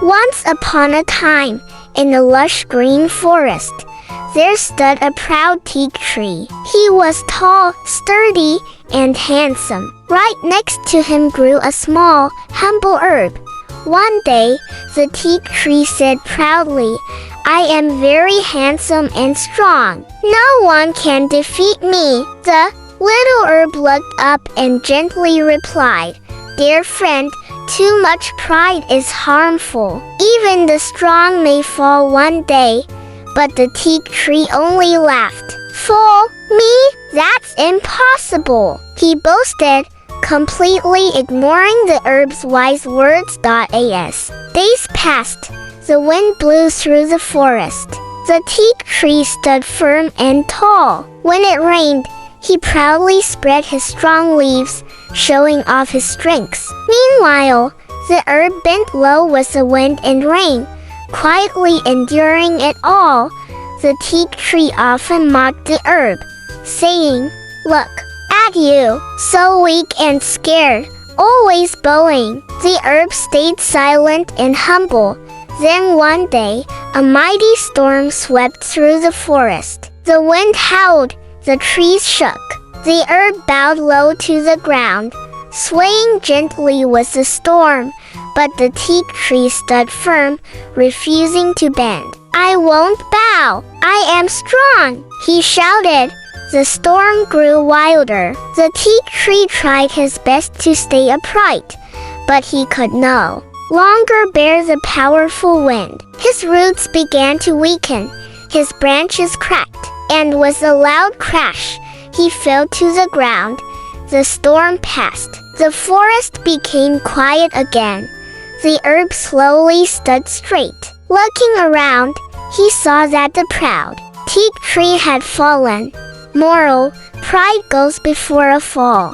Once upon a time, in the lush green forest, there stood a proud teak tree. He was tall, sturdy, and handsome. Right next to him grew a small, humble herb. One day, the teak tree said proudly, "I am very handsome and strong. No one can defeat me." The little herb looked up and gently replied, "Dear friend, too much pride is harmful. Even the strong may fall one day." But the teak tree only laughed. "Fool, me? That's impossible," he boasted, completely ignoring the herb's wise words. Days passed. The wind blew through the forest. The teak tree stood firm and tall. When it rained, he proudly spread his strong leaves, showing off his strengths. Meanwhile, the herb bent low with the wind and rain, quietly enduring it all. The teak tree often mocked the herb, saying, "Look at you, so weak and scared, always bowing." The herb stayed silent and humble. Then one day, a mighty storm swept through the forest. The wind howled, the trees shook. The herb bowed low to the ground, swaying gently with the storm. But the teak tree stood firm, refusing to bend. "I won't bow. I am strong," he shouted. The storm grew wilder. The teak tree tried his best to stay upright, but he could no longer bear the powerful wind. His roots began to weaken, his branches cracked, and with a loud crash, he fell to the ground. The storm passed. The forest became quiet again. The herb slowly stood straight. Looking around, he saw that the proud teak tree had fallen. Moral: pride goes before a fall.